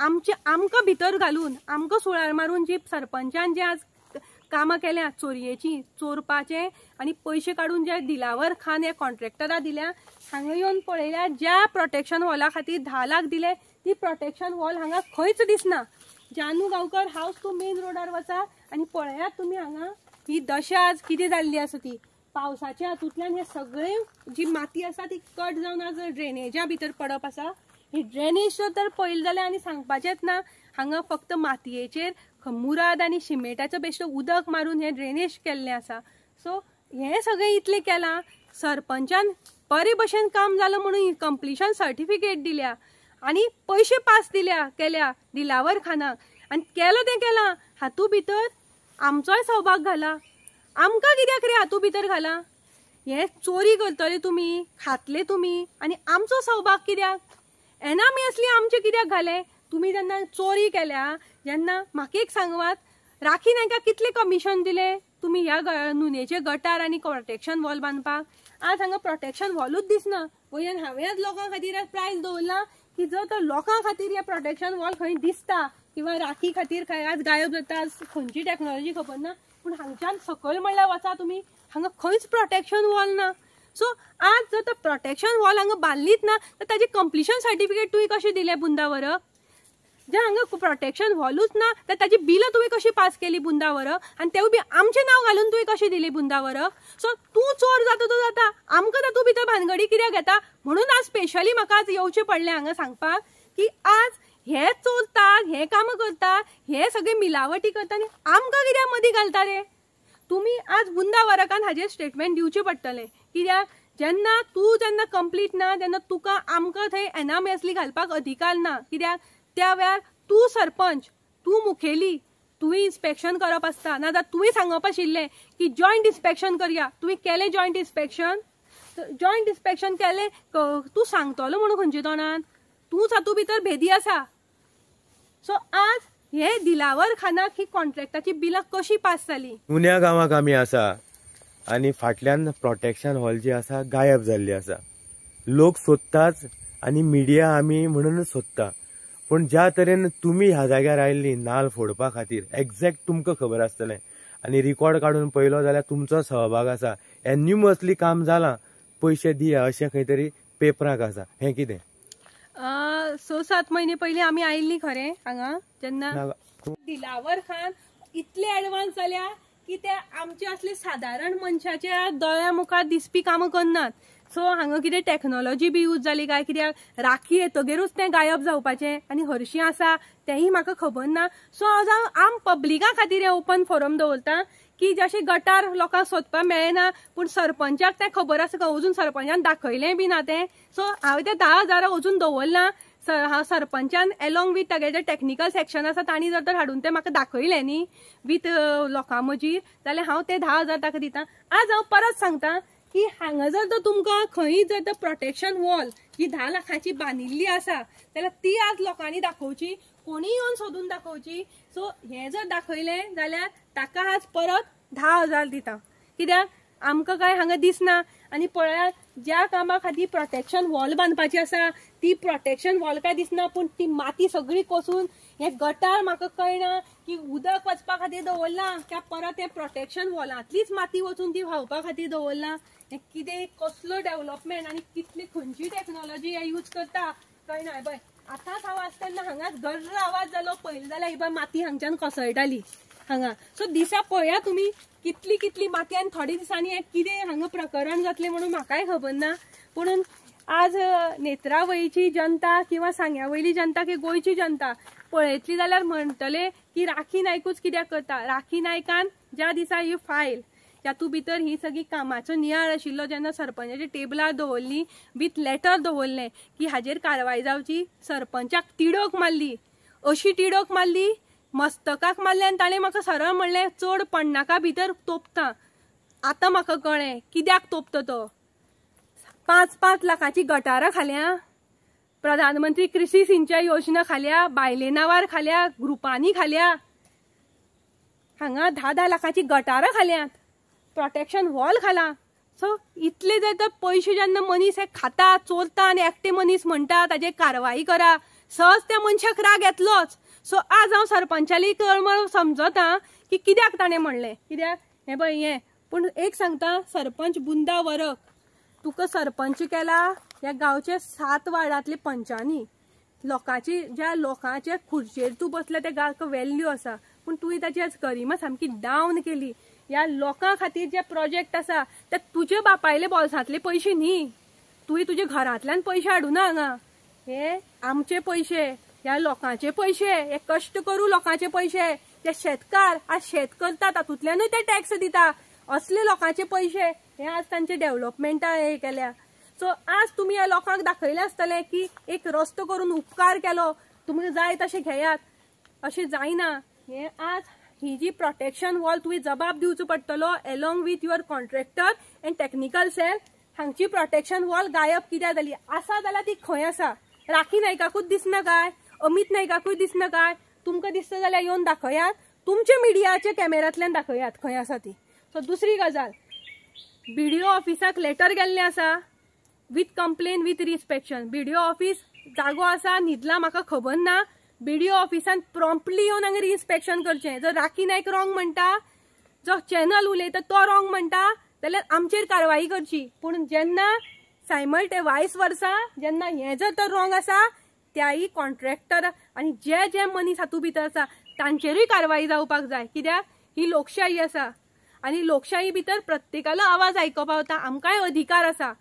आमकां भितर घालून आमकां सुळार मारून जी सरपंचान जे आज कामां केल्या चोरयेची चोरपाचे आनी पयशे काडून जे दिलावर खान हे कॉन्ट्रॅक्टराक दिल्या हांगा येवन पळयल्या ज्या प्रोटेक्शन वॉला खातीर 10 लाख दिले ती प्रोटेक्शन वॉल हांगा खंयच दिसना। जानू गांवकर हावस टू मेन रोडार वचा आनी पळयात तुमी हांगा ही दशा आज कितें जाल्ली आसा ती पावसाच्या हातूंतल्यान हे सगळे जी माती आसा ती कट जावन आज ड्रेनेजा भितर पडप आसा। ही ड्रेनेज तर पळयलें जाल्यार आनी सांगपाचेंच ना हांगा फक्त मातयेचेर मुराद आनी सिमेंटाचो बेश्टो उदक मारून हे ड्रेनेज केल्लें आसा। सो हे सगळें इतलें केलां सरपंचान बरे भशेन काम जालां म्हणून कंप्लिशन सर्टिफिकेट दिल्या आनी पयशे पास केल्या दिलावर खानाक आनी केलां तें केलां हातूं भितर आमचोय सहभाग घाला आमकां कित्याक रे हातूं भितर घाला हे चोरी करतले तुमी खातले तुमी आनी आमचो सहभाग कित्याक एनामी असली आमचे कित्याक घाले तुमी जेन्ना चोरी केल्या जेन्ना म्हाका एक सांगवात राखी नायकाक कितले कमिशन दिले तुमी ह्या नुनेचे गटार आनी प्रोटेक्शन वॉल बांदपाक आज हांगा प्रोटेक्शन वॉलूच दिसना वयल्यान हांवें आज लोकां खातीर प्रायज दवरला की जर तर लोकां खातीर हे प्रोटेक्शन वॉल खंय दिसता किंवा राखी खातीर खंय आज गायब जाता खंयची टेक्नॉलॉजी खबर ना पूण हांगच्यान सकयल म्हणल्यार वचा तुमी हांगा खंयच प्रोटेक्शन वॉल ना। सो आज जर तर प्रोटेक्शन वॉल हांगा बांदलीच ना तर ताजे कंप्लिशन सर्टिफिकेट तुवें कशें दिलें बुंदावर जे हांगा प्रोटेक्शन वॉलूच ना तर ताजी बिलां तुवें कशी पास केली बुंदावर आनी तेवूय बी आमचें नांव घालून तुवें कशें दिली बुंदावर। सो तूं चोर जाता तो जाता आमकां तातूंत भितर भानगडी कित्याक घेता म्हणून आज स्पेशली म्हाका आज येवचें पडलें हांगा सांगपाक की आज हे चोरतात हे कामां करता हे सगळे मिलावटी करता आनी आमकां कित्याक मदीं घालता रे तुमी आज बुंदावराकान हाजेर स्टेटमेंट दिवचें पडटलें कित्याक जेन्ना कंप्लीट ना तेन्ना तुका आमकां थंय एनामेसली घालपाक अधिकार ना कित्याक त्या वेळार तूं सरपंच तूं मुखेली तुवें इन्स्पेक्शन करप आसता नाजाल्यार तुवें सांगप आशिल्लें की जॉयंट इन्स्पेक्शन करया तुवें केलें जॉयंट इन्स्पेक्शन केलें तूं सांगतलो म्हणून खंयच्या तोंडान तूंच हातूंत भितर भेदी आसा। सो आज हे दिलावर खानाक ही कॉन्ट्रॅक्टाची बिलां कशी पास जाली उण्या गांवांक आमी आसा आनी फाटल्यान प्रोटेक्शन हॉल जी आसा गायब जाल्ली आसा लोक सोदतात आनी मिडिया आमी म्हणून सोदता पण ज्या तरेन तुमी ह्या जाग्यार आयिल्ली नाल्ल फोडपा खातीर एक्झॅक्ट तुमकां खबर आसतलें आनी रिकॉर्ड काडून पळयलो जाल्यार तुमचो सहभाग आसा एन्युमसली काम जालां पयशे दिया अशें खंय तरी पेपराक आसा हें कितें 6-7 महिने पयलीं आमी आयिल्लीं खरें हांगा जेन्ना दिलावर खान इतले एडवान्स जाल्या की ते आमचे असले साधारण मनशाच्या दोळ्या मुखार दिसपी कामां करनात। सो हांगा कितें टेक्नॉलॉजी बी यूज जाली काय कित्याक राखी येतगीरूच तें गायब जावपाचें आनी हरशीं आसा तेंय म्हाका खबर ना। सो हांव पब्लिका खातीर हें ओपन फोरम दवरता की जशें गटार लोकांक सोदपाक मेळना पूण सरपंचाक तें खबर आसा अजून सरपंचान दाखयलें बी ना तें सो हांवें तें 10,000 अजून दवरला हांव सरपंचान एलोंग वीथ तागे टेक्निकल सेक्शन आसा तांणी जर तर हाडून तें म्हाका दाखयलें न्ही वीथ लोकां मजीर जाल्यार हांव ते 10,000 ताका दितां। आज हांव परत सांगता की हांगा जर तर तुमकां खंय जर तर प्रोटेक्शन वॉल जी 10 लाखाची बांदिल्ली आसा जाल्यार ती आज लोकांनी दाखोवची कोणीय येवन सोदून दाखोवची। सो हें जर दाखयलें जाल्यार ताका आज परत 10,000 दिता कित्याक आमकां काय हांगा दिसना आनी पळयात ज्या कामा खातीर प्रोटेक्शन वॉल बांदपाची आसा ती प्रोटेक्शन वॉल काय दिसना पूण ती माती सगळी कोसून हे गटार म्हाका कळना की उदक वचपा खातीर दवरला काय परत हे प्रोटेक्शन वॉलांतलीच माती वचून ती व्हांवपा खातीर दवरला हे कितें कसलो डेव्हलपमेंट आनी कितली खंयची टेक्नॉलॉजी हे यूज करता कळना। पळय आतांच हांव आसतना हांगाच गर्र आवाज जालो पळयलें जाल्यार ही पळय माती हांगच्यान कोसळटाली हांगा। सो दिसा पळया तुमी कितली माती आनी थोडे दिसांनी हे कितें हांगा प्रकरण जातलें म्हणून म्हाकाय खबर ना पूण आज नेत्रावयची जनता किंवा सांग्यावयली जनता की गोंयची जनता पळयतली जाल्यार म्हणटले की राखी नायकूच कित्याक करता। राखी नायकान ज्या दिसा ही फायल जातूं भितर ही सगळी कामाचो नियाळ आशिल्लो जेन्ना सरपंचाच्या टेबलार दवरली विथ लेटर दवरलें की हाजेर कारवाय जावची सरपंचाक तिडोक मारली अशी तिडोक मारली मस्तकाक मारलें आनी ताणें म्हाका सरळ म्हणलें चड पडनाका भितर तोपता। आतां म्हाका कळ्ळें कित्याक तोपता तो 5-5 लाखाची गटारां खाल्या प्रधानमंत्री कृषी सिंचाई योजना खाल्या बायले नावार खाल्या ग्रुपांनी खाल्या हांगा 10-10 लाखाची गटारां खाल्यात प्रोटेक्शन वॉल खाला। सो इतले जर तर पयशे जेन्ना मनीस हे खाता चोरता आनी एकटे मनीस म्हणटा ताजेर कारवाई करा सहज त्या मनशाक राग येतलोच. सो आज हांव सरपंचाली कळमळ समजता की कित्याक ताणें म्हणलें, कित्याक हे पळय हें. पूण एक सांगता, सरपंच बुंदा वरक, तुका सरपंच केला ह्या गांवचे 7 वार्डांतले पंचांनी. ज्या लोकांच्या खुर्चेर तूं बसल्या त्या गांवक व्हॅल्यू आसा, पूण तुवें ताची आज गरिमा सामकी डावन केली. ह्या लोकां खातीर जे प्रोजेक्ट आसा ते तुजे बापायले बोल्सांतले पयशे न्ही, तुवें तुजे घरांतल्यान पयशे हाडूना हांगा. हे आमचे पयशे, ह्या लोकांचे पयशे, हे कश्ट करू लोकांचे पयशे. जे शेतकार आज शेत करता तातूंतल्यानूय ते टॅक्स दिता, असले लोकांचे पयशे. हे आज तांचे डेव्हलपमेंटा हे केल्या. सो आज तुम्ही ह्या लोकांक दाखयले आसतले की एक रस्तो करून उपकार केलो, तुमकां जाय तशें घेयात. अशें जायना. हे आज ही जी प्रोटेक्शन वॉल तुवें जबाब दिवचो पडटलो along with your contractor and technical cell. हांगची प्रोटेक्शन वॉल गायब कित्याक जाली आसा जाल्यार ती खंय आसा? राखी नायकाकूच दिसना काय? अमित नायकाकूय दिसना काय? तुमकां दिसता जाल्यार येवन दाखयात, तुमच्या मिडियाच्या कॅमेरांतल्यान दाखयात खंय आसा ती. सो दुसरी गजाल, BDO ऑफिसाक लेटर गेल्लें आसा with complain with respection. BDO office जागो आसा न्हिदला म्हाका खबर ना. BDO ऑफिसान प्रॉम्प्टली येवन हांगा इन्स्पेक्शन करचें. जर राखी नायक रॉंग म्हणटा, जो चॅनल उलयता तो रॉंग म्हणटा जाल्यार आमचेर कारवाई करची. पूण जेन्ना वायस वर्सा जेन्ना हें जर तर रॉंग आसा, त्याही कॉन्ट्रॅक्टर आनी जे मनीस हातूंत भितर आसा तांचेरूय कारवाई जावपाक जाय. कित्याक ही लोकशाही आसा आनी लोकशाही भितर प्रत्येकालो आवाज आयको पावता, आमकांय अधिकार आसा.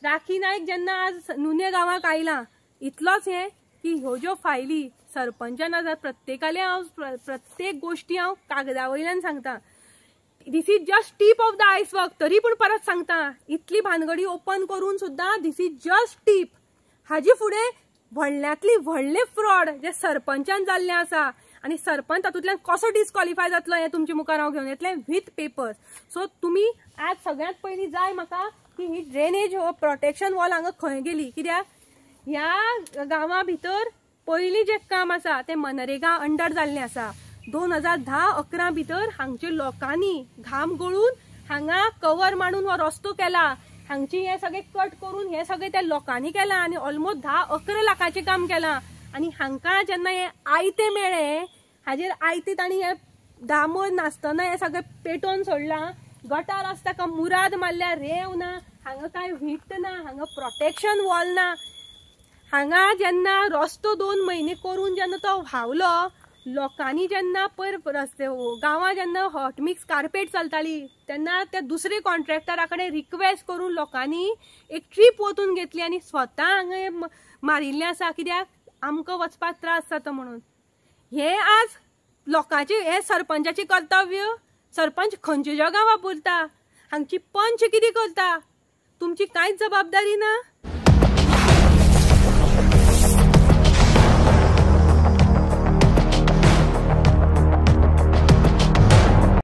राखी नायक जेन्ना आज नुने गांवांक आयला, इतलोच हे की ह्यो ज्यो फायली सरपंचान आसा प्रत्येकाले हांव प्रत्येक गोष्टी हांव कागदा वयल्यान सांगता. This is just tip of the iceberg. तरी पूण परत सांगता, इतली भानगडी ओपन करून सुद्धा दिस इज जस्ट टीप. हाजे फुडें व्हडल्यांतली व्हडले फ्रॉड जे सरपंचान जाल्ले आसा आनी सरपंच तातूंतल्यान कसो डिस्क्वॉलिफाय जातलो हे तुमचे मुखार हांव घेवन येतलें विथ पेपर्स. सो तुमी आज सगळ्यांत पयलीं जाय म्हाका की ही ड्रेनेज हो प्रोटेक्शन वॉल हांगा खंय गेली. कित्याक ह्या गांवां भितर पयलीं जे काम आसा ते मनरेगा अंडर जाल्लें आसा. 2010-11 भितर हांगच्या लोकांनी घाम गळून हांगा कवर मांडून हो रस्तो केला. हांगची हे सगळे कट करून हे सगळे त्या लोकांनी केला आनी ऑलमोस्ट 10-11 लाखाचें काम केलां. आनी हांकां जेन्ना हे आयते मेळे, हाजेर आयते तांणी हे दामोर नासतना हे सगळे पेटोवन सोडलां. गटार आसता ताका मुराद मारल्या, रेंव ना, हांगा कांय व्हिट ना, हांगा प्रोटेक्शन वॉल ना. हांगा जेन्ना रस्तो 2 म्हयने करून जेन्ना तो व्हांवलो, लोकांनी जेन्ना पयर रस्ते गांवां जेन्ना हॉट मिक्स कार्पेट चलताली तेन्ना त्या दुसरे कॉन्ट्रॅक्टरा कडेन रिक्वेस्ट करून लोकांनी एक ट्रीप वचून घेतली आनी स्वता हांगा मारिल्लें आसा. कित्याक आमकां वचपाक त्रास जाता म्हणून. हे आज लोकांचे हे सरपंचाचे कर्तव्य. सरपंच खंयच्या जगां वापरता, हांगची पंच कितें करता, तुमची कांयच जबाबदारी ना.